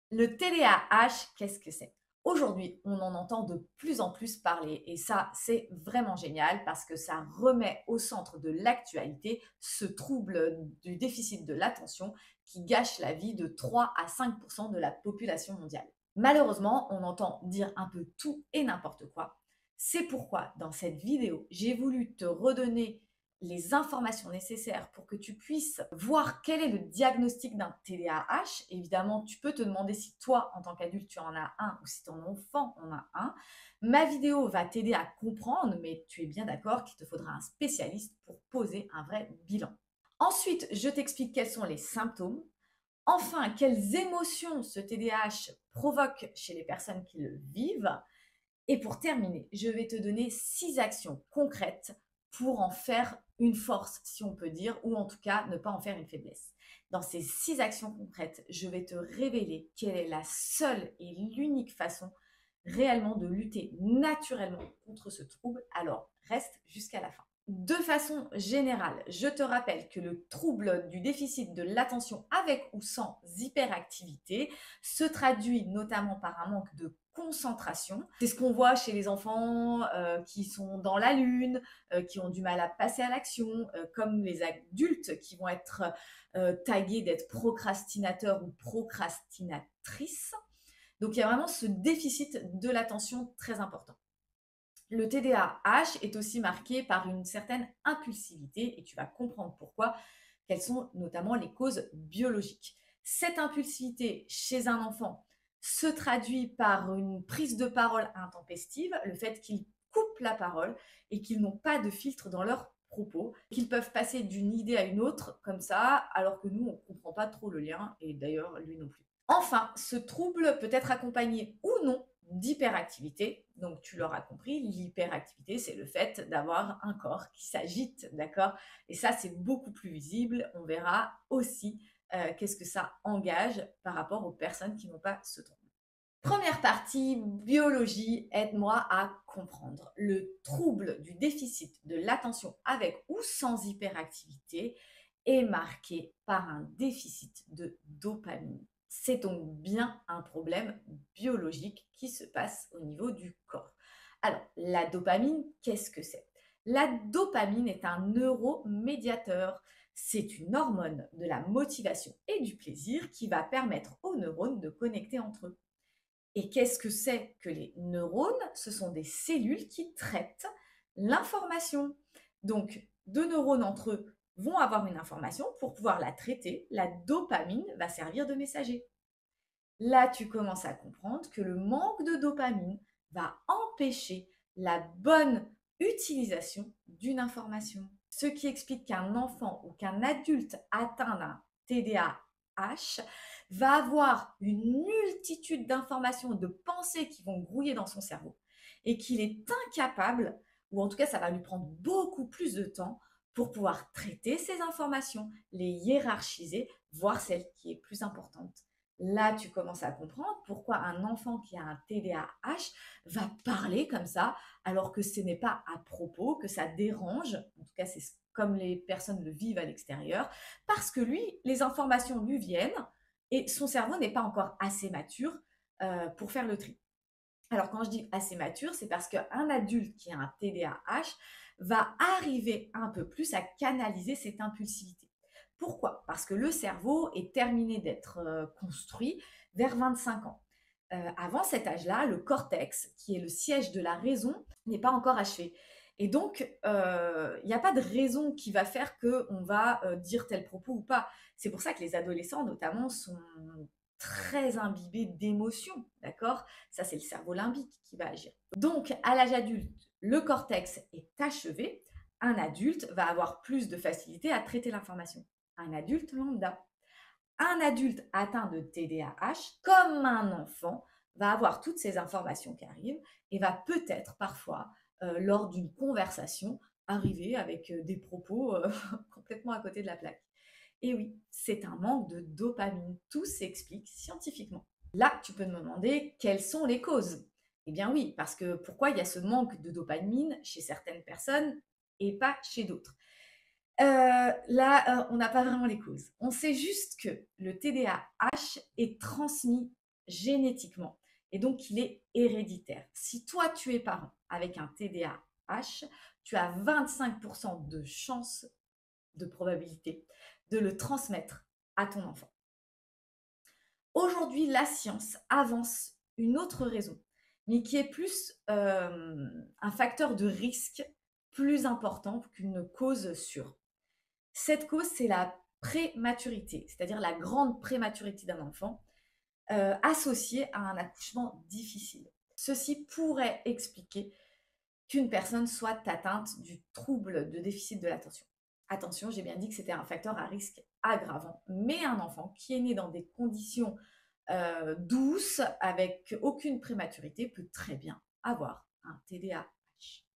Le TDAH, qu'est-ce que c'est? Aujourd'hui, on en entend de plus en plus parler et ça, c'est vraiment génial parce que ça remet au centre de l'actualité ce trouble du déficit de l'attention qui gâche la vie de 3 à 5 de la population mondiale. Malheureusement, on entend dire un peu tout et n'importe quoi. C'est pourquoi, dans cette vidéo, j'ai voulu te redonner les informations nécessaires pour que tu puisses voir quel est le diagnostic d'un TDAH. Évidemment, tu peux te demander si toi, en tant qu'adulte, tu en as un ou si ton enfant en a un. Ma vidéo va t'aider à comprendre, mais tu es bien d'accord qu'il te faudra un spécialiste pour poser un vrai bilan. Ensuite, je t'explique quels sont les symptômes. Enfin, quelles émotions ce TDAH provoque chez les personnes qui le vivent. Et pour terminer, je vais te donner 6 actions concrètes pour en faire une force, si on peut dire, ou en tout cas ne pas en faire une faiblesse. Dans ces 6 actions concrètes, je vais te révéler quelle est la seule et l'unique façon réellement de lutter naturellement contre ce trouble. Alors, reste jusqu'à la fin. De façon générale, je te rappelle que le trouble du déficit de l'attention avec ou sans hyperactivité se traduit notamment par un manque de concentration. C'est ce qu'on voit chez les enfants qui sont dans la lune, qui ont du mal à passer à l'action, comme les adultes qui vont être tagués d'être procrastinateurs ou procrastinatrices. Donc il y a vraiment ce déficit de l'attention très important. Le TDAH est aussi marqué par une certaine impulsivité et tu vas comprendre pourquoi, quelles sont notamment les causes biologiques. Cette impulsivité chez un enfant se traduit par une prise de parole intempestive, le fait qu'ils coupent la parole et qu'ils n'ont pas de filtre dans leurs propos, qu'ils peuvent passer d'une idée à une autre comme ça, alors que nous, on ne comprend pas trop le lien et d'ailleurs lui non plus. Enfin, ce trouble peut être accompagné ou non d'hyperactivité. Donc, tu l'auras compris, l'hyperactivité, c'est le fait d'avoir un corps qui s'agite, d'accord? Et ça, c'est beaucoup plus visible. On verra aussi qu'est-ce que ça engage par rapport aux personnes qui n'ont pas ce trouble. Première partie, biologie, aide-moi à comprendre. Le trouble du déficit de l'attention avec ou sans hyperactivité est marqué par un déficit de dopamine. C'est donc bien un problème biologique qui se passe au niveau du corps. Alors, la dopamine, qu'est-ce que c'est? La dopamine est un neuromédiateur. C'est une hormone de la motivation et du plaisir qui va permettre aux neurones de connecter entre eux. Et qu'est-ce que c'est que les neurones? Ce sont des cellules qui traitent l'information. Donc, deux neurones entre eux vont avoir une information. Pour pouvoir la traiter, la dopamine va servir de messager. Là, tu commences à comprendre que le manque de dopamine va empêcher la bonne utilisation d'une information. Ce qui explique qu'un enfant ou qu'un adulte atteint d'un TDAH va avoir une multitude d'informations, de pensées qui vont grouiller dans son cerveau et qu'il est incapable, ou en tout cas ça va lui prendre beaucoup plus de temps pour pouvoir traiter ces informations, les hiérarchiser, voir celle qui est plus importante. Là, tu commences à comprendre pourquoi un enfant qui a un TDAH va parler comme ça, alors que ce n'est pas à propos, que ça dérange. En tout cas, c'est comme les personnes le vivent à l'extérieur, parce que lui, les informations lui viennent et son cerveau n'est pas encore assez mature pour faire le tri. Alors, quand je dis assez mature, c'est parce qu'un adulte qui a un TDAH va arriver un peu plus à canaliser cette impulsivité. Pourquoi? Parce que le cerveau est terminé d'être construit vers 25 ans. Avant cet âge-là, le cortex, qui est le siège de la raison, n'est pas encore achevé. Et donc, il n'y a pas de raison qui va faire qu'on va dire tel propos ou pas. C'est pour ça que les adolescents, notamment, sont très imbibés d'émotions, d'accord? Ça, c'est le cerveau limbique qui va agir. Donc, à l'âge adulte, le cortex est achevé. Un adulte va avoir plus de facilité à traiter l'information. Un adulte lambda. Un adulte atteint de TDAH, comme un enfant, va avoir toutes ces informations qui arrivent et va peut-être parfois, lors d'une conversation, arriver avec des propos complètement à côté de la plaque. Et oui, c'est un manque de dopamine. Tout s'explique scientifiquement. Là, tu peux me demander quelles sont les causes. Eh bien oui, parce que pourquoi il y a ce manque de dopamine chez certaines personnes et pas chez d'autres. Là, on n'a pas vraiment les causes. On sait juste que le TDAH est transmis génétiquement et donc il est héréditaire. Si toi, tu es parent avec un TDAH, tu as 25% de chances, de probabilité, de le transmettre à ton enfant. Aujourd'hui, la science avance une autre raison, mais qui est plus un facteur de risque plus important qu'une cause sûre. Cette cause, c'est la prématurité, c'est-à-dire la grande prématurité d'un enfant associée à un accouchement difficile. Ceci pourrait expliquer qu'une personne soit atteinte du trouble de déficit de l'attention. Attention, j'ai bien dit que c'était un facteur à risque aggravant, mais un enfant qui est né dans des conditions douces, avec aucune prématurité, peut très bien avoir un TDAH.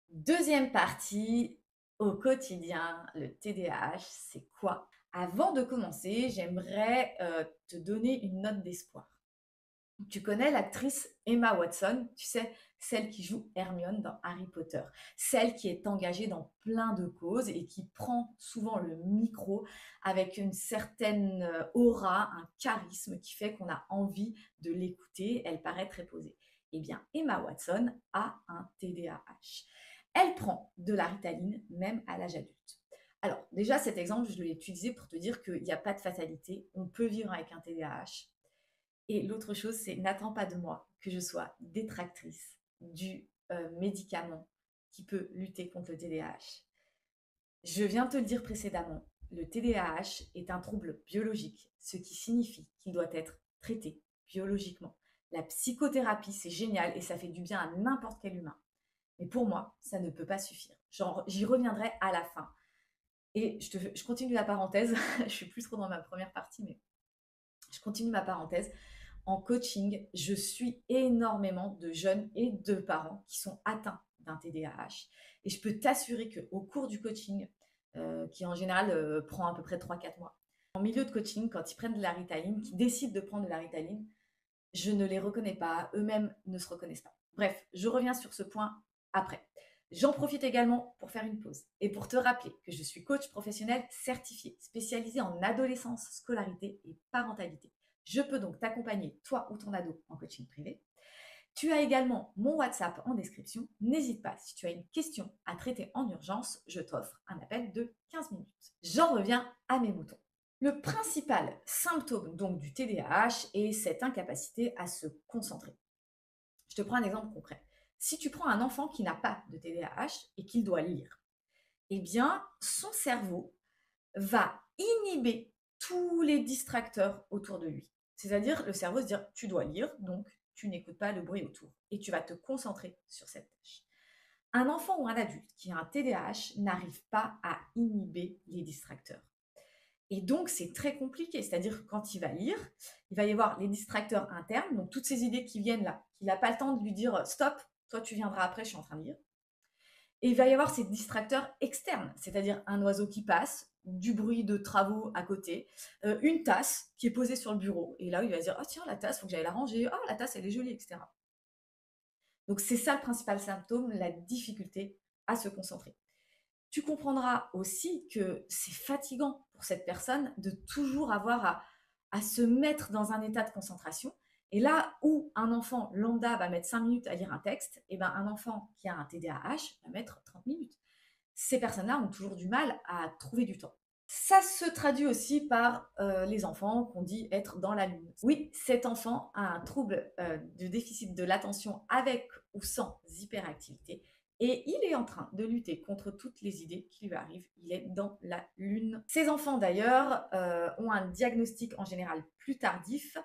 Deuxième partie, au quotidien, le TDAH, c'est quoi? Avant de commencer, j'aimerais te donner une note d'espoir. Tu connais l'actrice Emma Watson, tu sais, celle qui joue Hermione dans Harry Potter, celle qui est engagée dans plein de causes et qui prend souvent le micro avec une certaine aura, un charisme qui fait qu'on a envie de l'écouter, elle paraît très posée. Eh bien, Emma Watson a un TDAH. Elle prend de la Ritaline même à l'âge adulte. Alors, déjà, cet exemple, je l'ai utilisé pour te dire qu'il n'y a pas de fatalité, on peut vivre avec un TDAH. Et l'autre chose, c'est n'attends pas de moi que je sois détractrice du médicament qui peut lutter contre le TDAH. Je viens de te le dire précédemment, le TDAH est un trouble biologique, ce qui signifie qu'il doit être traité biologiquement. La psychothérapie, c'est génial et ça fait du bien à n'importe quel humain. Mais pour moi, ça ne peut pas suffire. J'y reviendrai à la fin. Et je continue la parenthèse. Je suis plus trop dans ma première partie, mais je continue ma parenthèse. En coaching, je suis énormément de jeunes et de parents qui sont atteints d'un TDAH. Et je peux t'assurer qu'au cours du coaching, qui en général prend à peu près 3-4 mois, en milieu de coaching, quand ils prennent de la Ritaline, qui décident de prendre de la Ritaline, je ne les reconnais pas, eux-mêmes ne se reconnaissent pas. Bref, je reviens sur ce point après. J'en profite également pour faire une pause et pour te rappeler que je suis coach professionnel certifié, spécialisé en adolescence, scolarité et parentalité. Je peux donc t'accompagner, toi ou ton ado, en coaching privé. Tu as également mon WhatsApp en description. N'hésite pas, si tu as une question à traiter en urgence, je t'offre un appel de 15 minutes. J'en reviens à mes moutons. Le principal symptôme donc du TDAH est cette incapacité à se concentrer. Je te prends un exemple concret. Si tu prends un enfant qui n'a pas de TDAH et qu'il doit lire, eh bien, son cerveau va inhiber tous les distracteurs autour de lui. C'est-à-dire, le cerveau se dit, tu dois lire, donc tu n'écoutes pas le bruit autour et tu vas te concentrer sur cette tâche. Un enfant ou un adulte qui a un TDAH n'arrive pas à inhiber les distracteurs. Et donc, c'est très compliqué. C'est-à-dire que quand il va lire, il va y avoir les distracteurs internes, donc toutes ces idées qui viennent là, qu'il n'a pas le temps de lui dire stop, toi tu viendras après, je suis en train de lire. Et il va y avoir ces distracteurs externes, c'est-à-dire un oiseau qui passe, du bruit de travaux à côté, une tasse qui est posée sur le bureau. Et là, il va se dire oh tiens, la tasse, il faut que j'aille la ranger. Oh, la tasse, elle est jolie, etc. Donc, c'est ça le principal symptôme, la difficulté à se concentrer. Tu comprendras aussi que c'est fatigant pour cette personne de toujours avoir à se mettre dans un état de concentration. Et là où un enfant lambda va mettre 5 minutes à lire un texte, et ben un enfant qui a un TDAH va mettre 30 minutes. Ces personnes-là ont toujours du mal à trouver du temps. Ça se traduit aussi par les enfants qu'on dit être dans la lune. Oui, cet enfant a un trouble de déficit de l'attention avec ou sans hyperactivité. Et il est en train de lutter contre toutes les idées qui lui arrivent. Il est dans la lune. Ces enfants, d'ailleurs, ont un diagnostic en général plus tardif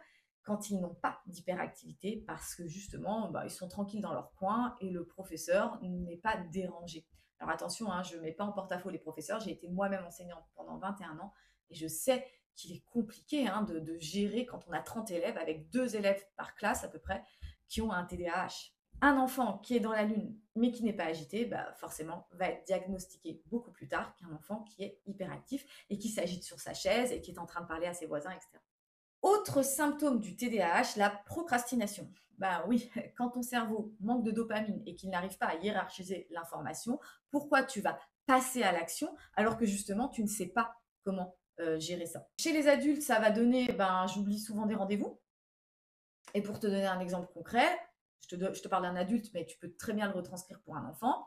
quand ils n'ont pas d'hyperactivité parce que justement, ils sont tranquilles dans leur coin et le professeur n'est pas dérangé. Alors attention, hein, je ne mets pas en porte-à-faux les professeurs. J'ai été moi-même enseignante pendant 21 ans et je sais qu'il est compliqué de gérer quand on a 30 élèves avec 2 élèves par classe à peu près qui ont un TDAH. Un enfant qui est dans la lune mais qui n'est pas agité, forcément va être diagnostiqué beaucoup plus tard qu'un enfant qui est hyperactif et qui s'agite sur sa chaise et qui est en train de parler à ses voisins, etc. Autre symptôme du TDAH, la procrastination. Oui, quand ton cerveau manque de dopamine et qu'il n'arrive pas à hiérarchiser l'information, pourquoi tu vas passer à l'action alors que justement tu ne sais pas comment gérer ça? Chez les adultes, ça va donner, j'oublie souvent des rendez-vous. Et pour te donner un exemple concret, je te parle d'un adulte, mais tu peux très bien le retranscrire pour un enfant.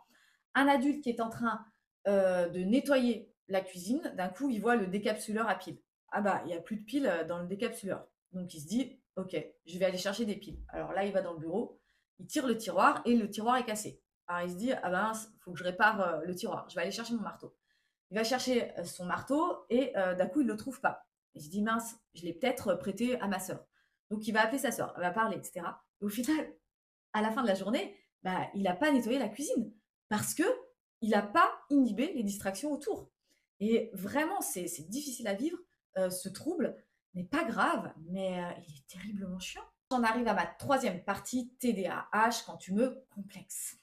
Un adulte qui est en train de nettoyer la cuisine, d'un coup, il voit le décapsuleur à piles. Ah bah, il n'y a plus de piles dans le décapsuleur. Donc il se dit, ok, je vais aller chercher des piles. Alors là, il va dans le bureau, il tire le tiroir et le tiroir est cassé. Alors il se dit, ah ben, il faut que je répare le tiroir. Je vais aller chercher mon marteau. Il va chercher son marteau et d'un coup, il ne le trouve pas. Il se dit, mince, je l'ai peut-être prêté à ma sœur. Donc il va appeler sa sœur, elle va parler, etc. Et au final, à la fin de la journée, bah, il n'a pas nettoyé la cuisine parce que il n'a pas inhibé les distractions autour. Et vraiment, c'est difficile à vivre. Ce trouble n'est pas grave, mais il est terriblement chiant. J'en arrive à ma troisième partie, TDAH, quand tu me complexes.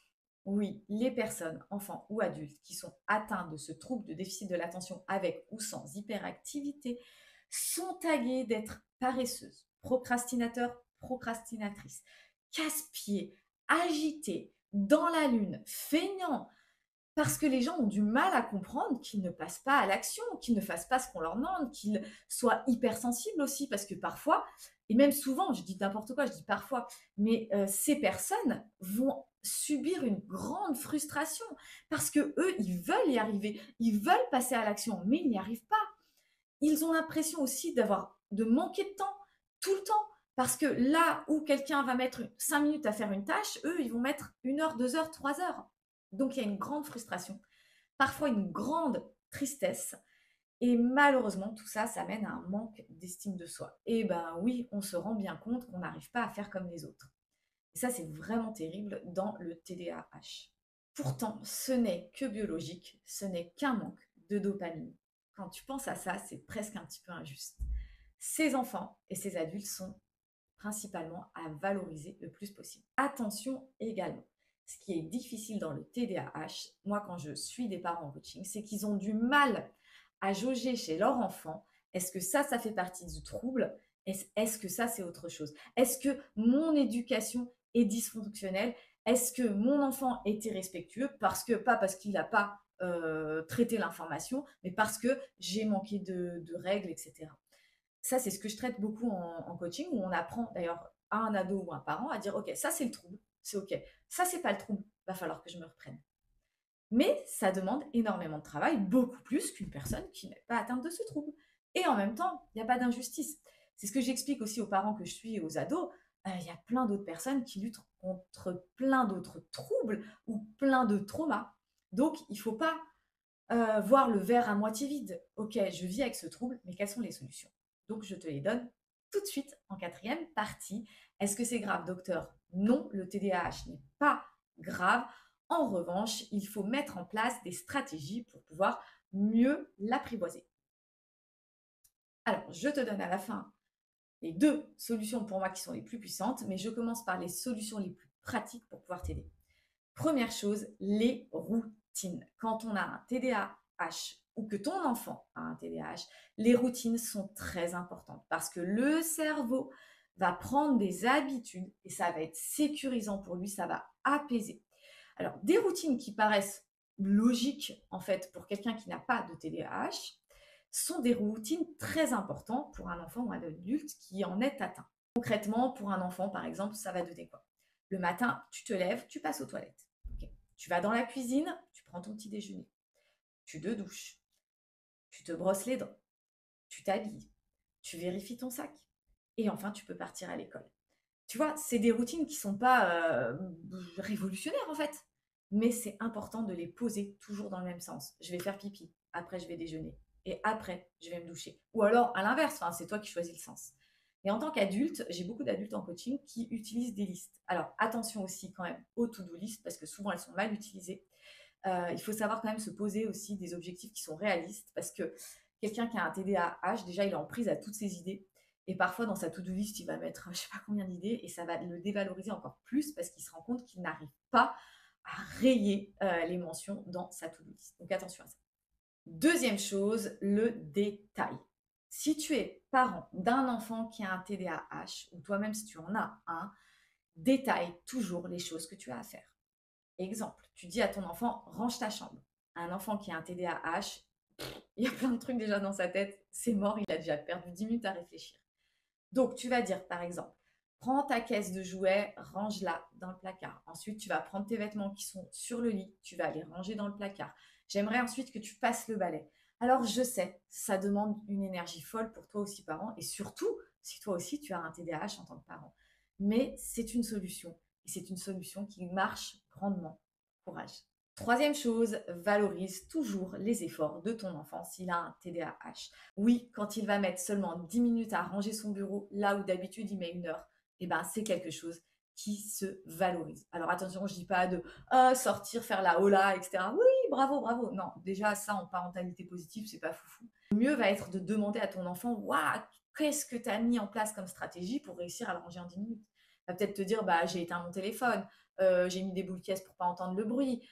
Oui, les personnes, enfants ou adultes, qui sont atteints de ce trouble de déficit de l'attention avec ou sans hyperactivité, sont taguées d'être paresseuses, procrastinateurs, procrastinatrices, casse-pieds, agités, dans la lune, feignants, parce que les gens ont du mal à comprendre qu'ils ne passent pas à l'action, qu'ils ne fassent pas ce qu'on leur demande, qu'ils soient hypersensibles aussi, parce que parfois, et même souvent, je dis n'importe quoi, je dis parfois, mais ces personnes vont subir une grande frustration parce que eux, ils veulent y arriver, ils veulent passer à l'action, mais ils n'y arrivent pas. Ils ont l'impression aussi de manquer de temps tout le temps. Parce que là où quelqu'un va mettre 5 minutes à faire une tâche, eux, ils vont mettre 1 heure, 2 heures, 3 heures. Donc il y a une grande frustration, parfois une grande tristesse. Et malheureusement, tout ça, ça mène à un manque d'estime de soi. Et ben oui, on se rend bien compte qu'on n'arrive pas à faire comme les autres. Et ça, c'est vraiment terrible dans le TDAH. Pourtant, ce n'est que biologique, ce n'est qu'un manque de dopamine. Quand tu penses à ça, c'est presque un petit peu injuste. Ces enfants et ces adultes sont principalement à valoriser le plus possible. Attention également, ce qui est difficile dans le TDAH, moi quand je suis des parents en coaching, c'est qu'ils ont du mal à jauger chez leur enfant, est-ce que ça fait partie du trouble? Est-ce que ça, c'est autre chose? Est-ce que mon éducation est dysfonctionnelle? Est-ce que mon enfant est irrespectueux? Pas parce qu'il n'a pas traité l'information, mais parce que j'ai manqué de règles, etc. Ça, c'est ce que je traite beaucoup en coaching, où on apprend d'ailleurs à un ado ou un parent à dire, OK, ça c'est le trouble, c'est OK. Ça, c'est pas le trouble, va falloir que je me reprenne. Mais ça demande énormément de travail, beaucoup plus qu'une personne qui n'est pas atteinte de ce trouble. Et en même temps, il n'y a pas d'injustice. C'est ce que j'explique aussi aux parents que je suis et aux ados. Il y a plein d'autres personnes qui luttent contre plein d'autres troubles ou plein de traumas. Donc, il ne faut pas voir le verre à moitié vide. Ok, je vis avec ce trouble, mais quelles sont les solutions? Donc, je te les donne tout de suite en quatrième partie. Est-ce que c'est grave, docteur? Non, le TDAH n'est pas grave. En revanche, il faut mettre en place des stratégies pour pouvoir mieux l'apprivoiser. Alors, je te donne à la fin les 2 solutions pour moi qui sont les plus puissantes, mais je commence par les solutions les plus pratiques pour pouvoir t'aider. Première chose, les routines. Quand on a un TDAH ou que ton enfant a un TDAH, les routines sont très importantes parce que le cerveau va prendre des habitudes et ça va être sécurisant pour lui, ça va apaiser. Alors, des routines qui paraissent logiques en fait pour quelqu'un qui n'a pas de TDAH sont des routines très importantes pour un enfant ou un adulte qui en est atteint. Concrètement, pour un enfant, par exemple, ça va donner quoi? Le matin, tu te lèves, tu passes aux toilettes. Okay. Tu vas dans la cuisine, tu prends ton petit déjeuner. Tu te douches. Tu te brosses les dents. Tu t'habilles. Tu vérifies ton sac. Et enfin, tu peux partir à l'école. Tu vois, c'est des routines qui ne sont pas révolutionnaires en fait. Mais c'est important de les poser toujours dans le même sens. Je vais faire pipi. Après, je vais déjeuner. Et après, je vais me doucher. Ou alors, à l'inverse, c'est toi qui choisis le sens. Et en tant qu'adulte, j'ai beaucoup d'adultes en coaching qui utilisent des listes. Alors, attention aussi quand même aux to-do list parce que souvent elles sont mal utilisées. Il faut savoir quand même se poser aussi des objectifs qui sont réalistes parce que quelqu'un qui a un TDAH, déjà, il est en prise à toutes ses idées. Et parfois, dans sa to-do list, il va mettre je ne sais pas combien d'idées et ça va le dévaloriser encore plus parce qu'il se rend compte qu'il n'arrive pas à rayer les mentions dans sa to-do list. Donc, attention à ça. Deuxième chose, le détail. Si tu es parent d'un enfant qui a un TDAH, ou toi-même si tu en as un, détaille toujours les choses que tu as à faire. Exemple, tu dis à ton enfant, range ta chambre. Un enfant qui a un TDAH, il y a plein de trucs déjà dans sa tête, c'est mort, il a déjà perdu 10 minutes à réfléchir. Donc, tu vas dire, par exemple, Prends ta caisse de jouets, range-la dans le placard. Ensuite, tu vas prendre tes vêtements qui sont sur le lit, tu vas les ranger dans le placard. J'aimerais ensuite que tu passes le balai. Alors, je sais, ça demande une énergie folle pour toi aussi, parent, et surtout si toi aussi tu as un TDAH en tant que parent. Mais c'est une solution, et c'est une solution qui marche grandement. Courage. Troisième chose, valorise toujours les efforts de ton enfant s'il a un TDAH. Oui, quand il va mettre seulement 10 minutes à ranger son bureau, là où d'habitude il met 1 heure, eh ben, c'est quelque chose qui se valorise. Alors attention, je dis pas de sortir, faire la hola, etc. Oui, bravo, bravo. Non, déjà ça en parentalité positive, c'est pas foufou. Le mieux va être de demander à ton enfant, waouh, qu'est-ce que tu as mis en place comme stratégie pour réussir à le ranger en 10 minutes. Il va peut-être te dire, bah j'ai éteint mon téléphone, j'ai mis des boules caisses pour pas entendre le bruit,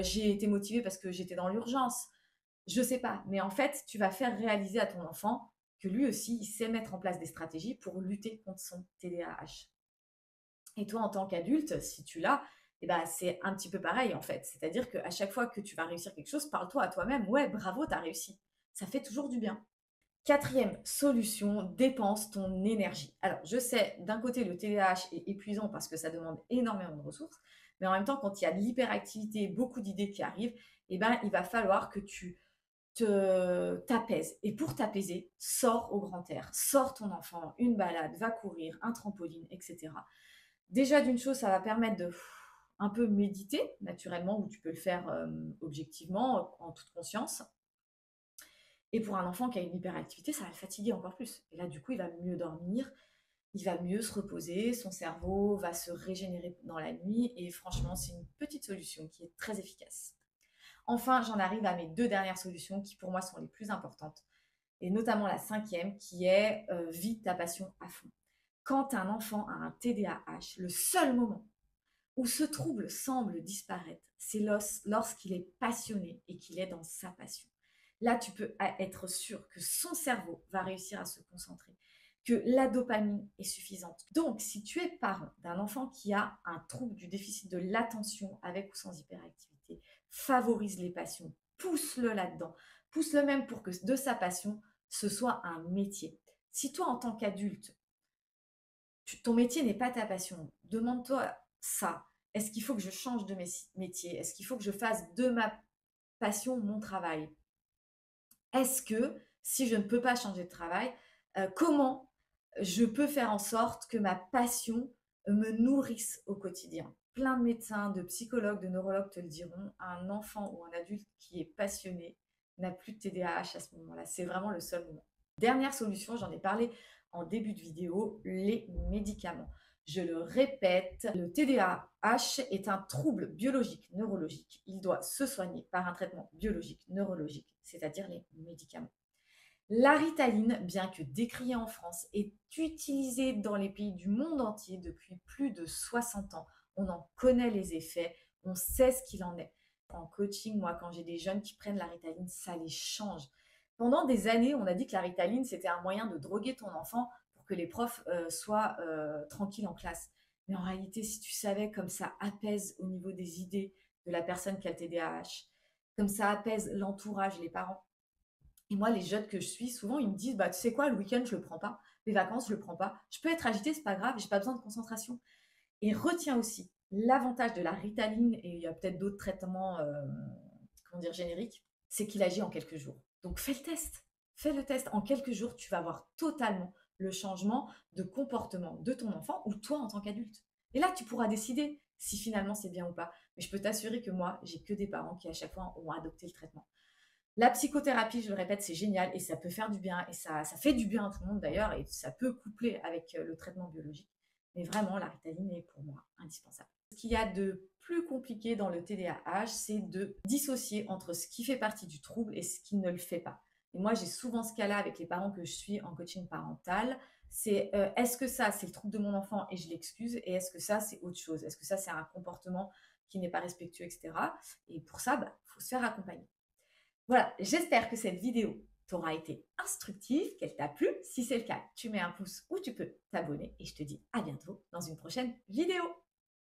j'ai été motivée parce que j'étais dans l'urgence. Je sais pas, mais en fait, tu vas faire réaliser à ton enfant que lui aussi, il sait mettre en place des stratégies pour lutter contre son TDAH. Et toi, en tant qu'adulte, si tu l'as, eh ben, c'est un petit peu pareil en fait. C'est-à-dire qu'à chaque fois que tu vas réussir quelque chose, parle-toi à toi-même. Ouais, bravo, tu as réussi. Ça fait toujours du bien. Quatrième solution, dépense ton énergie. Alors, je sais, d'un côté, le TDAH est épuisant parce que ça demande énormément de ressources, mais en même temps, quand il y a de l'hyperactivité, beaucoup d'idées qui arrivent, eh ben, il va falloir que tu t'apaises. Et pour t'apaiser, sors au grand air, sors ton enfant, une balade, va courir, un trampoline, etc. Déjà, d'une chose, ça va permettre de un peu méditer naturellement, où tu peux le faire objectivement, en toute conscience. Et pour un enfant qui a une hyperactivité, ça va le fatiguer encore plus. Et là, du coup, il va mieux dormir, il va mieux se reposer, son cerveau va se régénérer dans la nuit. Et franchement, c'est une petite solution qui est très efficace. Enfin, j'en arrive à mes 2 dernières solutions qui, pour moi, sont les plus importantes. Et notamment la cinquième, qui est vis ta passion à fond. Quand un enfant a un TDAH, le seul moment où ce trouble semble disparaître, c'est lorsqu'il est passionné et qu'il est dans sa passion. Là, tu peux être sûr que son cerveau va réussir à se concentrer, que la dopamine est suffisante. Donc, si tu es parent d'un enfant qui a un trouble du déficit de l'attention avec ou sans hyperactivité, favorise les passions, pousse-le là-dedans, pousse-le même pour que de sa passion, ce soit un métier. Si toi, en tant qu'adulte, ton métier n'est pas ta passion, demande-toi ça. Est-ce qu'il faut que je change de métier? Est-ce qu'il faut que je fasse de ma passion mon travail? Est-ce que, si je ne peux pas changer de travail, comment je peux faire en sorte que ma passion me nourrisse au quotidien? Plein de médecins, de psychologues, de neurologues te le diront, un enfant ou un adulte qui est passionné n'a plus de TDAH à ce moment-là. C'est vraiment le seul moment. Dernière solution, j'en ai parlé en début de vidéo, les médicaments. Je le répète, le TDAH est un trouble biologique neurologique. Il doit se soigner par un traitement biologique neurologique, c'est-à-dire les médicaments. La Ritaline, bien que décriée en France, est utilisée dans les pays du monde entier depuis plus de 60 ans. On en connaît les effets, on sait ce qu'il en est. En coaching, moi, quand j'ai des jeunes qui prennent la Ritaline, ça les change. Pendant des années, on a dit que la Ritaline, c'était un moyen de droguer ton enfant pour que les profs soient tranquilles en classe. Mais en réalité, si tu savais comme ça apaise au niveau des idées de la personne qui a le TDAH, comme ça apaise l'entourage, les parents. Et moi, les jeunes que je suis, souvent, ils me disent, bah, tu sais quoi, le week-end, je le prends pas. Les vacances, je le prends pas. Je peux être agitée, c'est pas grave, j'ai pas besoin de concentration. Et retiens aussi l'avantage de la Ritaline, et il y a peut-être d'autres traitements, comment dire, génériques, c'est qu'il agit en quelques jours. Donc, fais le test. Fais le test. En quelques jours, tu vas voir totalement le changement de comportement de ton enfant ou toi en tant qu'adulte. Et là, tu pourras décider si finalement c'est bien ou pas. Mais je peux t'assurer que moi, j'ai que des parents qui à chaque fois ont adopté le traitement. La psychothérapie, je le répète, c'est génial et ça peut faire du bien et ça fait du bien à tout le monde d'ailleurs et ça peut coupler avec le traitement biologique. Mais vraiment, la Ritaline est pour moi indispensable. Ce qu'il y a de plus compliqué dans le TDAH, c'est de dissocier entre ce qui fait partie du trouble et ce qui ne le fait pas. Et moi, j'ai souvent ce cas-là avec les parents que je suis en coaching parental. C'est est-ce que ça, c'est le trouble de mon enfant et je l'excuse et est-ce que ça, c'est autre chose? Est-ce que ça, c'est un comportement qui n'est pas respectueux, etc. Et pour ça, il faut se faire accompagner. Voilà, j'espère que cette vidéo t'aura été instructive, qu'elle t'a plu. Si c'est le cas, tu mets un pouce ou tu peux t'abonner et je te dis à bientôt dans une prochaine vidéo.